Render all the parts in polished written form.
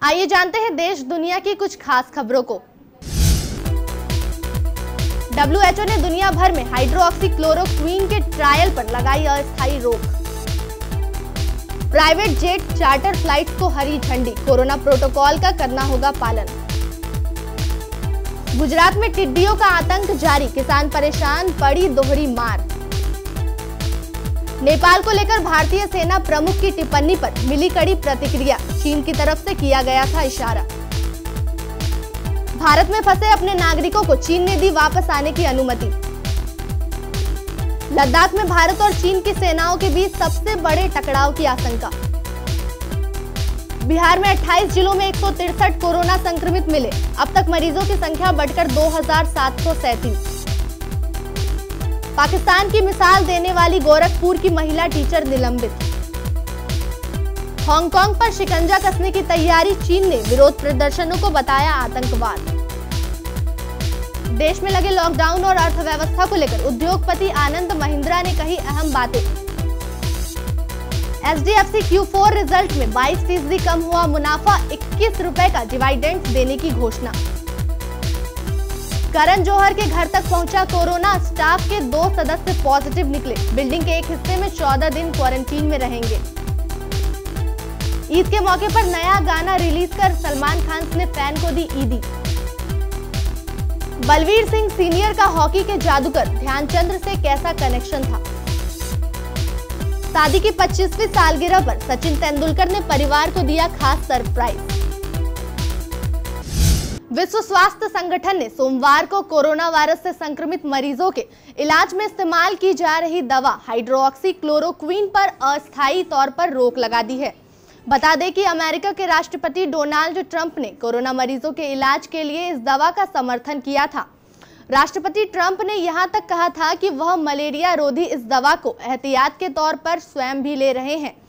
आइए जानते हैं देश दुनिया की कुछ खास खबरों को। WHO ने दुनिया भर में हाइड्रोक्सीक्लोरोक्वीन के ट्रायल पर लगाई अस्थायी रोक। प्राइवेट जेट चार्टर फ्लाइट्स को हरी झंडी, कोरोना प्रोटोकॉल का करना होगा पालन। गुजरात में टिड्डियों का आतंक जारी, किसान परेशान, पड़ी दोहरी मार। नेपाल को लेकर भारतीय सेना प्रमुख की टिप्पणी पर मिली कड़ी प्रतिक्रिया, चीन की तरफ से किया गया था इशारा। भारत में फंसे अपने नागरिकों को चीन ने दी वापस आने की अनुमति। लद्दाख में भारत और चीन की सेनाओं के बीच सबसे बड़े टकराव की आशंका। बिहार में 28 जिलों में 163 कोरोना संक्रमित मिले, अब तक मरीजों की संख्या बढ़कर 2737। पाकिस्तान की मिसाल देने वाली गोरखपुर की महिला टीचर निलंबित। हांगकांग पर शिकंजा कसने की तैयारी, चीन ने विरोध प्रदर्शनों को बताया आतंकवाद। देश में लगे लॉकडाउन और अर्थव्यवस्था को लेकर उद्योगपति आनंद महिंद्रा ने कही अहम बातें। HDFC Q4 रिजल्ट में 22% कम हुआ मुनाफा, 21 रुपए का डिविडेंड देने की घोषणा। करण जौहर के घर तक पहुंचा कोरोना, स्टाफ के 2 सदस्य पॉजिटिव निकले, बिल्डिंग के एक हिस्से में 14 दिन क्वारंटीन में रहेंगे। ईद के मौके पर नया गाना रिलीज कर सलमान खान ने फैन को दी ईदी। बलवीर सिंह सीनियर का हॉकी के जादूगर ध्यानचंद से कैसा कनेक्शन था। शादी की 25वीं सालगिरह पर सचिन तेंदुलकर ने परिवार को दिया खास सरप्राइज। विश्व स्वास्थ्य संगठन ने सोमवार को कोरोना वायरस से संक्रमित मरीजों के इलाज में इस्तेमाल की जा रही दवा हाइड्रोक्सीक्लोरोक्वीन पर अस्थायी तौर पर रोक लगा दी है। बता दें कि अमेरिका के राष्ट्रपति डोनाल्ड ट्रंप ने कोरोना मरीजों के इलाज के लिए इस दवा का समर्थन किया था। राष्ट्रपति ट्रंप ने यहां तक कहा था कि वह मलेरिया रोधी इस दवा को एहतियात के तौर पर स्वयं भी ले रहे हैं।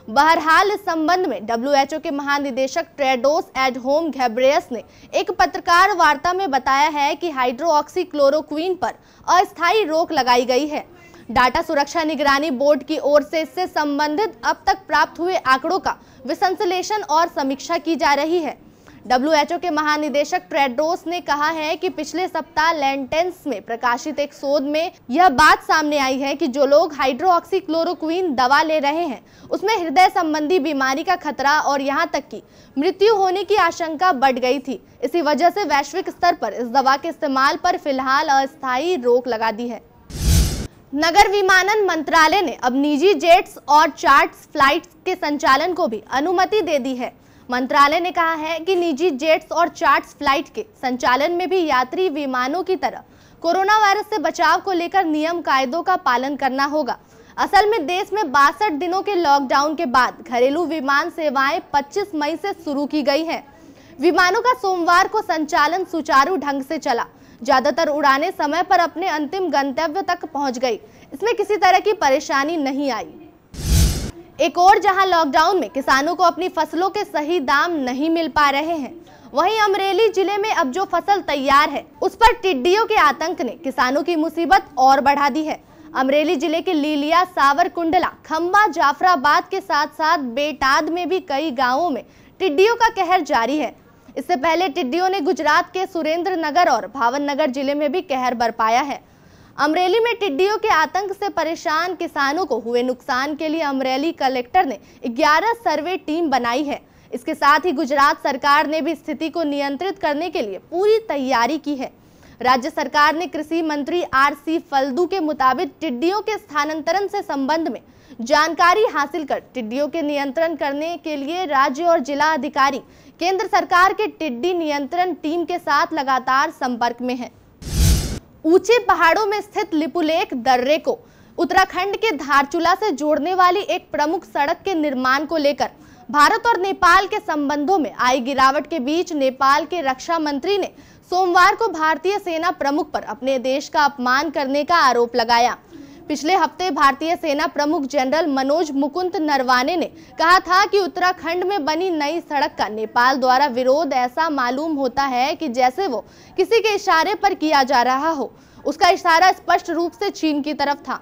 बहरहाल इस संबंध में WHO के महानिदेशक टेड्रोस एडहोम घेब्रेयस ने एक पत्रकार वार्ता में बताया है कि हाइड्रोक्सीक्लोरोक्वीन पर अस्थायी रोक लगाई गई है। डाटा सुरक्षा निगरानी बोर्ड की ओर से इससे संबंधित अब तक प्राप्त हुए आंकड़ों का विश्लेषण और समीक्षा की जा रही है। WHO के महानिदेशक टेड्रोस ने कहा है कि पिछले सप्ताह लैंसेट में प्रकाशित एक शोध में यह बात सामने आई है कि जो लोग हाइड्रोक्सीक्लोरोक्वीन दवा ले रहे हैं उसमें हृदय संबंधी बीमारी का खतरा और यहां तक कि मृत्यु होने की आशंका बढ़ गई थी। इसी वजह से वैश्विक स्तर पर इस दवा के इस्तेमाल पर फिलहाल अस्थायी रोक लगा दी है। नगर विमानन मंत्रालय ने अब निजी जेट्स और चार्टर्स फ्लाइट्स के संचालन को भी अनुमति दे दी है। मंत्रालय ने कहा है कि निजी जेट्स और चार्टर्स फ्लाइट के संचालन में भी यात्री विमानों की तरह कोरोना वायरस से बचाव को लेकर नियम कायदों का पालन करना होगा। असल में देश में 62 दिनों के लॉकडाउन के बाद घरेलू विमान सेवाएं 25 मई से शुरू की गई हैं। विमानों का सोमवार को संचालन सुचारू ढंग से चला। ज्यादातर उड़ानें समय पर अपने अंतिम गंतव्य तक पहुंच गई। इसमें किसी तरह की परेशानी नहीं आई। एक और जहां लॉकडाउन में किसानों को अपनी फसलों के सही दाम नहीं मिल पा रहे हैं, वहीं अमरेली जिले में अब जो फसल तैयार है उस पर टिड्डियों के आतंक ने किसानों की मुसीबत और बढ़ा दी है। अमरेली जिले के लीलिया, सावरकुंडला, खंबा, जाफराबाद के साथ साथ बेटाद में भी कई गाँवों में टिड्डियों का कहर जारी है। इससे पहले टिड्डियों ने गुजरात के सुरेंद्र नगर और भावनगर जिले में भी कहर बरपाया है। अमरेली में टिड्डियों के आतंक से परेशान किसानों को हुए नुकसान के लिए अमरेली कलेक्टर ने 11 सर्वे टीम बनाई है। इसके साथ ही गुजरात सरकार ने भी स्थिति को नियंत्रित करने के लिए पूरी तैयारी की है। राज्य सरकार ने कृषि मंत्री RC फल्दू के मुताबिक टिड्डियों के स्थानांतरण से संबंध में जानकारी हासिल कर टिड्डियों के नियंत्रण करने के लिए राज्य और जिला अधिकारी केंद्र सरकार के टिड्डी नियंत्रण टीम के साथ लगातार संपर्क में हैं। ऊंचे पहाड़ों में स्थित लिपुलेख दर्रे को उत्तराखंड के धारचूला से जोड़ने वाली एक प्रमुख सड़क के निर्माण को लेकर भारत और नेपाल के संबंधों में आई गिरावट के बीच नेपाल के रक्षा मंत्री ने सोमवार को भारतीय सेना प्रमुख पर अपने देश का अपमान करने का आरोप लगाया। पिछले हफ्ते भारतीय सेना प्रमुख जनरल मनोज मुकुंद नरवाने ने कहा था कि उत्तराखंड में बनी नई सड़क का नेपाल द्वारा विरोध ऐसा मालूम होता है कि जैसे वो किसी के इशारे पर किया जा रहा हो। उसका इशारा स्पष्ट रूप से चीन की तरफ था।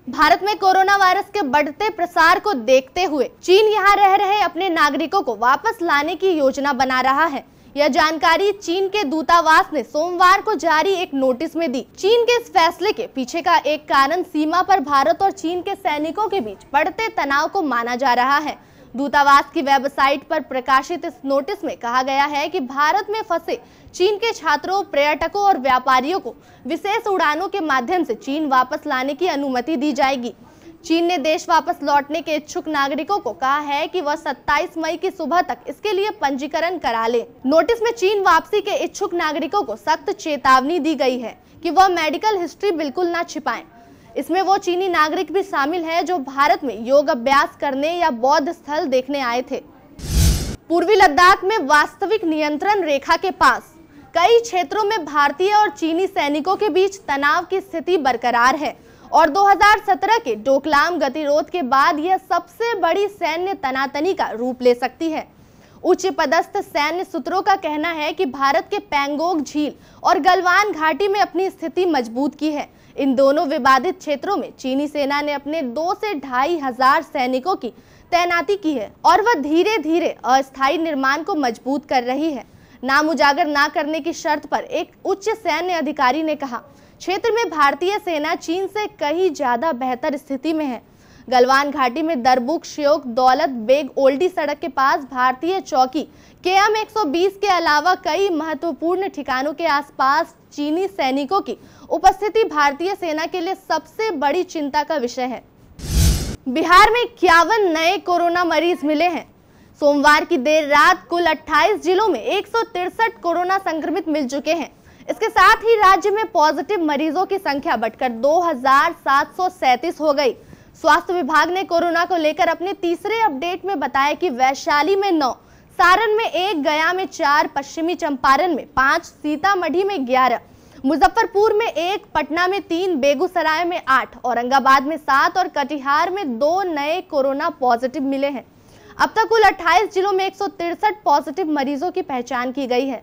भारत में कोरोना वायरस के बढ़ते प्रसार को देखते हुए चीन यहां रह रहे अपने नागरिकों को वापस लाने की योजना बना रहा है। यह जानकारी चीन के दूतावास ने सोमवार को जारी एक नोटिस में दी। चीन के इस फैसले के पीछे का एक कारण सीमा पर भारत और चीन के सैनिकों के बीच बढ़ते तनाव को माना जा रहा है। दूतावास की वेबसाइट पर प्रकाशित इस नोटिस में कहा गया है कि भारत में फंसे चीन के छात्रों, पर्यटकों और व्यापारियों को विशेष उड़ानों के माध्यम से चीन वापस लाने की अनुमति दी जाएगी। चीन ने देश वापस लौटने के इच्छुक नागरिकों को कहा है कि वह 27 मई की सुबह तक इसके लिए पंजीकरण करा लें। नोटिस में चीन वापसी के इच्छुक नागरिकों को सख्त चेतावनी दी गई है कि वह मेडिकल हिस्ट्री बिल्कुल न छिपाएं। इसमें वो चीनी नागरिक भी शामिल है जो भारत में योग अभ्यास करने या बौद्ध स्थल देखने आए थे। पूर्वी लद्दाख में वास्तविक नियंत्रण रेखा के पास कई क्षेत्रों में भारतीय और चीनी सैनिकों के बीच तनाव की स्थिति बरकरार है और 2017 के डोकलाम गतिरोध के बाद यह सबसे बड़ी सैन्य तनातनी का रूप ले सकती है। उच्च पदस्थ सैन्य सूत्रों का कहना है कि भारत के पैंगोंग झील और गलवान घाटी में अपनी स्थिति मजबूत की है। इन दोनों विवादित क्षेत्रों में चीनी सेना ने अपने 2 से 2,500 सैनिकों की तैनाती की है और वह धीरे धीरे अस्थायी निर्माण को मजबूत कर रही है। नाम उजागर न करने की शर्त पर एक उच्च सैन्य अधिकारी ने कहा, क्षेत्र में भारतीय सेना चीन से कहीं ज्यादा बेहतर स्थिति में है। गलवान घाटी में दरबुक, श्योक, दौलत बेग ओल्डी सड़क के पास भारतीय चौकी KM 120 के अलावा कई महत्वपूर्ण ठिकानों के आसपास चीनी सैनिकों की उपस्थिति भारतीय सेना के लिए सबसे बड़ी चिंता का विषय है। बिहार में 51 नए कोरोना मरीज मिले हैं। सोमवार की देर रात कुल 28 जिलों में 163 कोरोना संक्रमित मिल चुके हैं। इसके साथ ही राज्य में पॉजिटिव मरीजों की संख्या बढ़कर 2,737 हो गई। स्वास्थ्य विभाग ने कोरोना को लेकर अपने तीसरे अपडेट में बताया कि वैशाली में 9, सारण में 1, गया में 4, पश्चिमी चंपारण में 5, सीतामढ़ी में 11, मुजफ्फरपुर में 1, पटना में 3, बेगूसराय में 8, औरंगाबाद में 7 और कटिहार में 2 नए कोरोना पॉजिटिव मिले हैं। अब तक कुल 28 जिलों में 163 पॉजिटिव मरीजों की पहचान की गई है।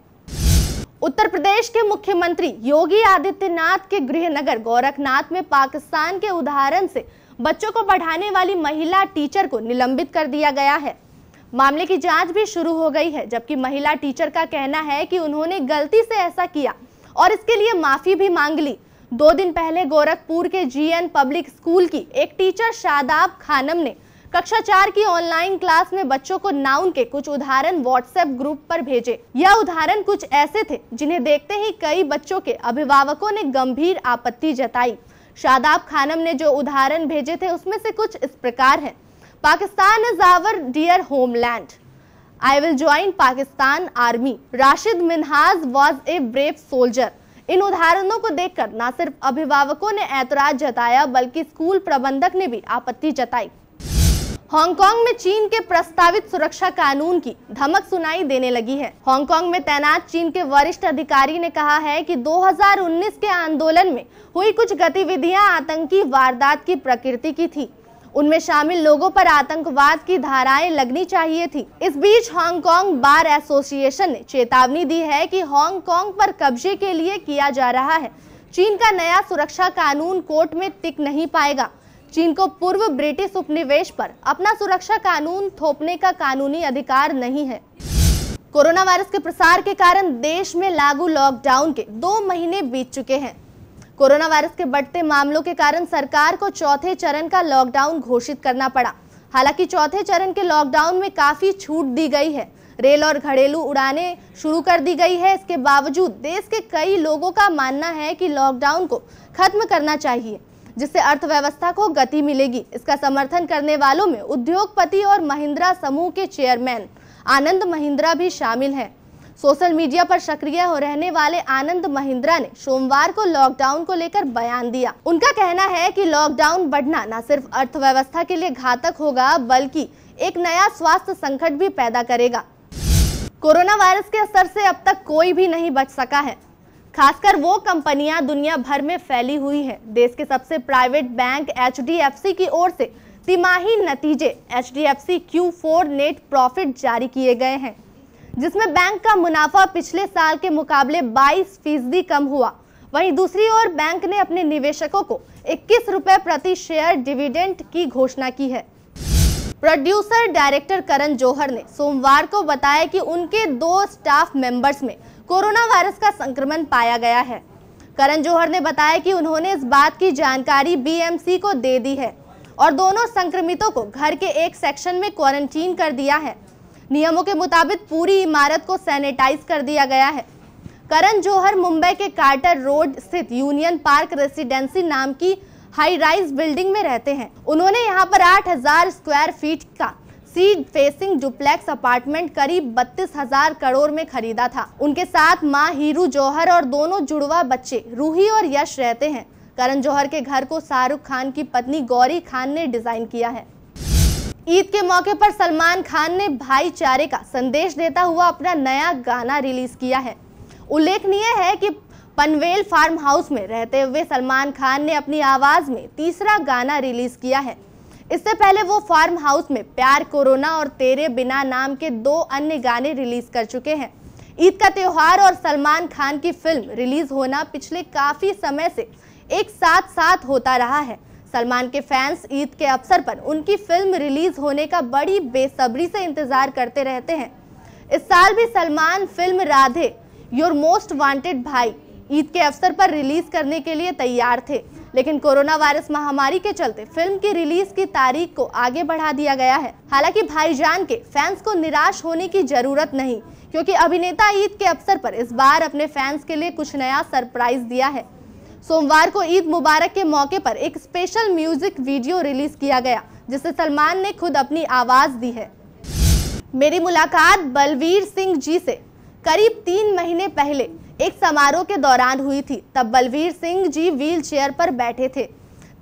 उत्तर प्रदेश के मुख्यमंत्री योगी आदित्यनाथ के गृहनगर गोरखनाथ में पाकिस्तान के उदाहरण से बच्चों को पढ़ाने वाली महिला टीचर को निलंबित कर दिया गया है। मामले की जांच भी शुरू हो गई है, जबकि महिला टीचर का कहना है कि उन्होंने गलती से ऐसा किया और इसके लिए माफी भी मांग ली। 2 दिन पहले गोरखपुर के GN पब्लिक स्कूल की एक टीचर शादाब खानम ने कक्षा 4 की ऑनलाइन क्लास में बच्चों को नाउन के कुछ उदाहरण व्हाट्सएप ग्रुप पर भेजे। यह उदाहरण कुछ ऐसे थे जिन्हें देखते ही कई बच्चों के अभिभावकों ने गंभीर आपत्ति जताई। शादाब खानम ने जो उदाहरण भेजे थे उसमें से कुछ इस प्रकार है। Pakistan is our dear homeland, I will join Pakistan army, Rashid Minhaj was a brave soldier. इन उदाहरणों को देखकर न सिर्फ अभिभावकों ने ऐतराज जताया बल्कि स्कूल प्रबंधक ने भी आपत्ति जताई। हांगकांग में चीन के प्रस्तावित सुरक्षा कानून की धमक सुनाई देने लगी है। हांगकांग में तैनात चीन के वरिष्ठ अधिकारी ने कहा है कि 2019 के आंदोलन में हुई कुछ गतिविधियां आतंकी वारदात की प्रकृति की थी। उनमें शामिल लोगों पर आतंकवाद की धाराएं लगनी चाहिए थी। इस बीच हांगकांग बार एसोसिएशन ने चेतावनी दी है कि हांगकांग पर कब्जे के लिए किया जा रहा है चीन का नया सुरक्षा कानून कोर्ट में टिक नहीं पाएगा। चीन को पूर्व ब्रिटिश उपनिवेश पर अपना सुरक्षा कानून थोपने का कानूनी अधिकार नहीं है। कोरोना वायरस के प्रसार के कारण देश में लागू लॉकडाउन के 2 महीने बीत चुके हैं। कोरोना वायरस के बढ़ते मामलों के कारण सरकार को चौथे चरण का लॉकडाउन घोषित करना पड़ा। हालांकि चौथे चरण के लॉकडाउन में काफी छूट दी गई है। रेल और घरेलू उड़ानें शुरू कर दी गई है। इसके बावजूद देश के कई लोगों का मानना है कि लॉकडाउन को खत्म करना चाहिए, जिससे अर्थव्यवस्था को गति मिलेगी। इसका समर्थन करने वालों में उद्योगपति और महिंद्रा समूह के चेयरमैन आनंद महिंद्रा भी शामिल हैं। सोशल मीडिया पर सक्रिय हो रहने वाले आनंद महिंद्रा ने सोमवार को लॉकडाउन को लेकर बयान दिया। उनका कहना है कि लॉकडाउन बढ़ना न सिर्फ अर्थव्यवस्था के लिए घातक होगा बल्कि एक नया स्वास्थ्य संकट भी पैदा करेगा। कोरोना वायरस के असर से अब तक कोई भी नहीं बच सका है, खासकर वो कंपनियां दुनिया भर में फैली हुई है। देश के सबसे प्राइवेट बैंक HDFC की ओर से तिमाही नतीजे HDFC Q4 नेट प्रॉफिट जारी किए गए हैं, जिसमें बैंक का मुनाफा पिछले साल के मुकाबले 22% कम हुआ। वहीं दूसरी ओर बैंक ने अपने निवेशकों को 21 रुपए प्रति शेयर डिविडेंड की घोषणा की है। प्रोड्यूसर डायरेक्टर करण जौहर ने सोमवार को बताया कि उनके 2 स्टाफ मेंबर्स में कोरोना वायरस का संक्रमण पाया गया है। करण जौहर ने बताया कि उन्होंने इस बात की जानकारी बीएमसी को दे दी है और दोनों संक्रमितों को घर के एक सेक्शन में क्वारंटीन कर दिया है। नियमों के मुताबिक पूरी इमारत को सैनिटाइज कर दिया गया है। करण जौहर मुंबई के कार्टर रोड स्थित यूनियन पार्क रेसिडेंसी नाम की हाई राइज बिल्डिंग में रहते हैं। उन्होंने यहां पर 8000 स्क्वायर फीट का सी फेसिंग डुप्लेक्स अपार्टमेंट करीब 32,000 करोड़ में खरीदा था। उनके साथ मां हीरू जौहर और दोनों जुड़वा बच्चे रूही और यश रहते हैं। करण जौहर के घर को शाहरुख खान की पत्नी गौरी खान ने डिजाइन किया है। ईद के मौके पर सलमान खान ने भाईचारे का संदेश देता हुआ अपना नया गाना रिलीज किया है। उल्लेखनीय है कि पनवेल फार्म हाउस में रहते हुए सलमान खान ने अपनी आवाज में तीसरा गाना रिलीज किया है। इससे पहले वो फार्म हाउस में प्यार कोरोना और तेरे बिना नाम के 2 अन्य गाने रिलीज कर चुके हैं। ईद का त्योहार और सलमान खान की फिल्म रिलीज होना पिछले काफी समय से एक साथ होता रहा है। सलमान के फैंस ईद के अवसर पर उनकी फिल्म रिलीज होने का बड़ी बेसब्री से इंतजार करते रहते हैं। इस साल भी Salman film Radhe your most wanted भाई ईद के अवसर पर रिलीज करने के लिए तैयार थे, लेकिन कोरोना वायरस महामारी के चलते फिल्म की रिलीज की तारीख को आगे बढ़ा दिया गया है। हालांकि भाईजान के फैंस को निराश होने की जरूरत नहीं, क्योंकि अभिनेता ईद के अवसर पर इस बार अपने फैंस के लिए कुछ नया सरप्राइज दिया है। सोमवार को ईद मुबारक के मौके पर एक स्पेशल म्यूजिक वीडियो रिलीज किया गया, जिसे सलमान ने खुद अपनी आवाज दी है। मेरी मुलाकात बलवीर सिंह जी से करीब 3 महीने पहले एक समारोह के दौरान हुई थी। तब बलवीर सिंह जी व्हील चेयर पर बैठे थे।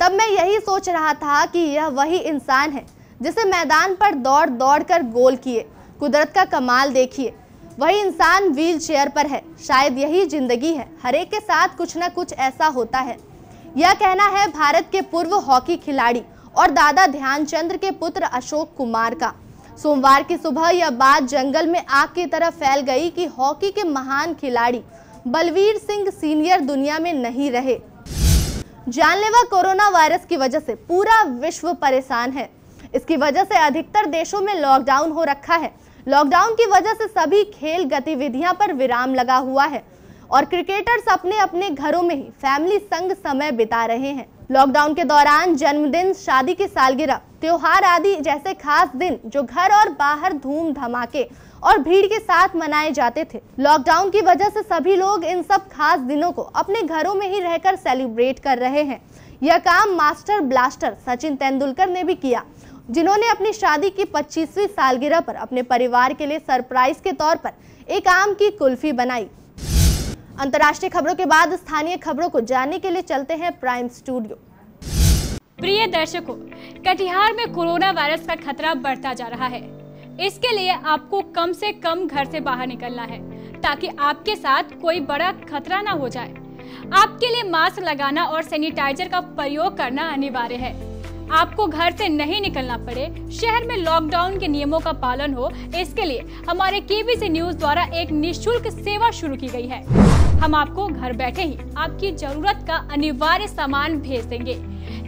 तब मैं यही सोच रहा था कि यह वही इंसान है जिसे मैदान पर दौड़ कर गोल किए। कुदरत का कमाल देखिए, वही इंसान व्हील चेयर पर है। शायद यही जिंदगी है, हर एक के साथ कुछ न कुछ ऐसा होता है। यह कहना है भारत के पूर्व हॉकी खिलाड़ी और दादा ध्यानचंद के पुत्र अशोक कुमार का। सोमवार की सुबह यह बात जंगल में आग की तरह फैल गई कि हॉकी के महान खिलाड़ी बलवीर सिंह सीनियर दुनिया में नहीं रहे। जानलेवा कोरोना वायरस की वजह से पूरा विश्व परेशान है। इसकी वजह से अधिकतर देशों में लॉकडाउन हो रखा है। लॉकडाउन की वजह से सभी खेल गतिविधियां पर विराम लगा हुआ है और क्रिकेटर्स अपने अपने घरों में ही फैमिली संग समय बिता रहे हैं। लॉकडाउन के दौरान जन्मदिन, शादी की सालगिरह, त्योहार आदि जैसे खास दिन जो घर और बाहर धूम धमाके और भीड़ के साथ मनाए जाते थे, लॉकडाउन की वजह से सभी लोग इन सब खास दिनों को अपने घरों में ही रहकर सेलिब्रेट कर रहे हैं। यह काम मास्टर ब्लास्टर सचिन तेंदुलकर ने भी किया, जिन्होंने अपनी शादी की 25वीं सालगिरह पर अपने परिवार के लिए सरप्राइज के तौर पर एक आम की कुल्फी बनाई। अंतर्राष्ट्रीय खबरों के बाद स्थानीय खबरों को जानने के लिए चलते हैं प्राइम स्टूडियो। प्रिय दर्शकों, कटिहार में कोरोना वायरस का खतरा बढ़ता जा रहा है। इसके लिए आपको कम से कम घर से बाहर निकलना है ताकि आपके साथ कोई बड़ा खतरा ना हो जाए। आपके लिए मास्क लगाना और सैनिटाइजर का प्रयोग करना अनिवार्य है। आपको घर से नहीं निकलना पड़े, शहर में लॉकडाउन के नियमों का पालन हो, इसके लिए हमारे केबीसी न्यूज द्वारा एक निःशुल्क सेवा शुरू की गई है। हम आपको घर बैठे ही आपकी जरूरत का अनिवार्य सामान भेज देंगे।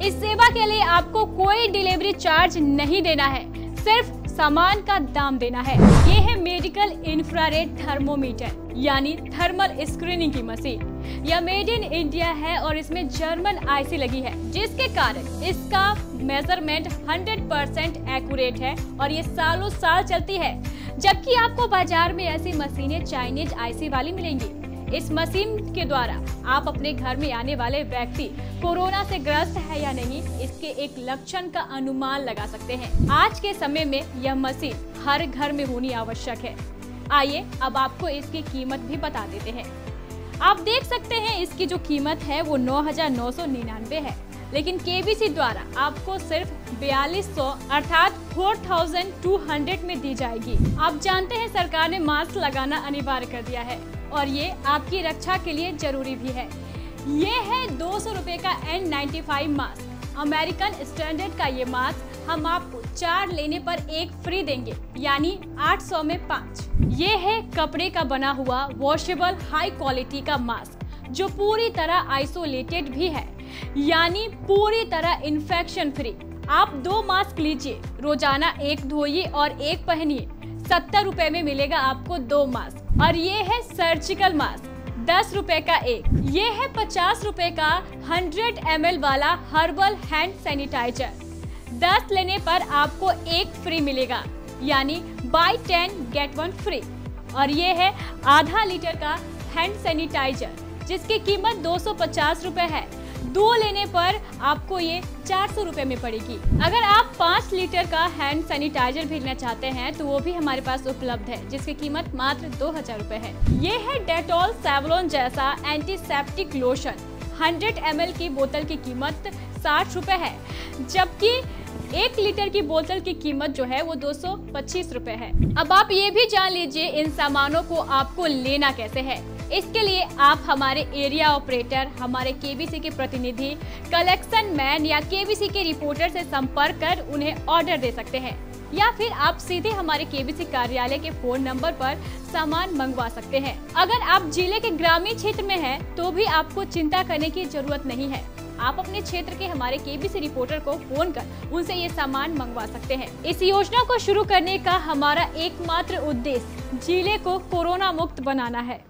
इस सेवा के लिए आपको कोई डिलीवरी चार्ज नहीं देना है, सिर्फ सामान का दाम देना है। ये है मेडिकल इंफ्रारेड थर्मोमीटर यानी थर्मल स्क्रीनिंग की मशीन। यह मेड इन इंडिया है और इसमें जर्मन आईसी लगी है, जिसके कारण इसका मेजरमेंट 100% एक्यूरेट है और ये सालों साल चलती है। जबकि आपको बाजार में ऐसी मशीनें चाइनीज आईसी वाली मिलेंगी। इस मशीन के द्वारा आप अपने घर में आने वाले व्यक्ति कोरोना से ग्रस्त है या नहीं, इसके एक लक्षण का अनुमान लगा सकते हैं। आज के समय में यह मशीन हर घर में होनी आवश्यक है। आइए अब आपको इसकी कीमत भी बता देते हैं। आप देख सकते हैं इसकी जो कीमत है वो 9,999 है, लेकिन केबीसी द्वारा आपको सिर्फ 4200 अर्थात 4200 में दी जाएगी। आप जानते हैं सरकार ने मास्क लगाना अनिवार्य कर दिया है और ये आपकी रक्षा के लिए जरूरी भी है। ये है 200 रुपए का N95 मास्क। अमेरिकन स्टैंडर्ड का ये मास्क हम आपको 4 लेने पर 1 फ्री देंगे, यानी 800 में 5। ये है कपड़े का बना हुआ वॉशेबल हाई क्वालिटी का मास्क। जो पूरी तरह आइसोलेटेड भी है, यानी पूरी तरह इन्फेक्शन फ्री। आप 2 मास्क लीजिए, रोजाना एक धोइए और एक पहनिए। 70 रुपए में मिलेगा आपको 2 मास्क। और ये है सर्जिकल मास्क, 10 रुपए का एक। ये है 50 रुपए का 100 ml वाला हर्बल हैंड सैनिटाइजर। 10 लेने पर आपको एक फ्री मिलेगा, यानी बाय 10 गेट 1 फ्री। और ये है आधा लीटर का हैंड सैनिटाइजर, जिसकी कीमत 250 रुपए है। 2 लेने पर आपको ये 400 रुपए में पड़ेगी। अगर आप 5 लीटर का हैंड सैनिटाइजर भेजना चाहते हैं तो वो भी हमारे पास उपलब्ध है, जिसकी कीमत मात्र 2000 रुपए है। ये है डेटॉल सैवलॉन जैसा एंटीसेप्टिक लोशन। 100 ml की बोतल की कीमत 60 रुपए है, जबकि 1 लीटर की बोतल की कीमत जो है वो 225 रुपए है। अब आप ये भी जान लीजिए इन सामानों को आपको लेना कैसे है। इसके लिए आप हमारे एरिया ऑपरेटर, हमारे केबीसी के प्रतिनिधि, कलेक्शन मैन या केबीसी के रिपोर्टर से संपर्क कर उन्हें ऑर्डर दे सकते हैं, या फिर आप सीधे हमारे केबीसी कार्यालय के फोन नंबर पर सामान मंगवा सकते हैं। अगर आप जिले के ग्रामीण क्षेत्र में हैं, तो भी आपको चिंता करने की जरूरत नहीं है। आप अपने क्षेत्र के हमारे केबीसी रिपोर्टर को फोन कर उनसे ये सामान मंगवा सकते हैं। इस योजना को शुरू करने का हमारा एकमात्र उद्देश्य जिले को कोरोना मुक्त बनाना है।